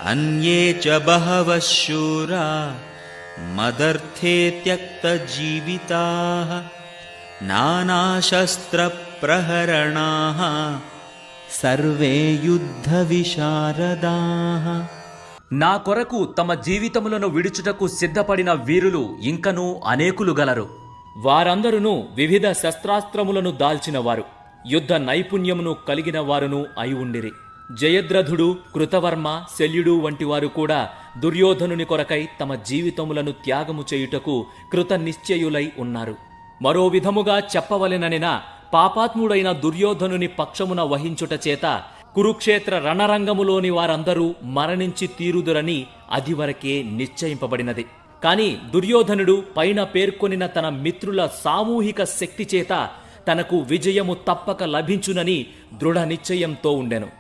అన్యే చ బహవః శూరా మదర్థే త్యక్తజీవితాః నానాశస్త్రప్రహరణాః సర్వే యుద్ధ విశారదాః. నా కొరకు తమ జీవితములను విడుచుటకు సిద్ధపడిన వీరులు ఇంకనూ అనేకులు గలరు. వారందరును వివిధ శస్త్రాస్త్రములను దాల్చినవారు, యుద్ధ నైపుణ్యమును కలిగిన వారును అయి ఉండిరి. జయద్రథుడు, కృతవర్మ, శల్యుడు వంటి వారు కూడా దుర్యోధనుని కొరకై తమ జీవితములను త్యాగము చేయుటకు కృత నిశ్చయులై ఉన్నారు. మరో విధముగా చెప్పవలెననిన పాపాత్ముడైన దుర్యోధనుని పక్షమున వహించుట చేత కురుక్షేత్ర రణరంగములోని వారందరూ మరణించి తీరుదురని అదివరకే నిశ్చయింపబడినది. కాని దుర్యోధనుడు పైన పేర్కొనిన తన మిత్రుల సామూహిక శక్తి చేత తనకు విజయము తప్పక లభించునని దృఢ నిశ్చయంతో ఉండెను.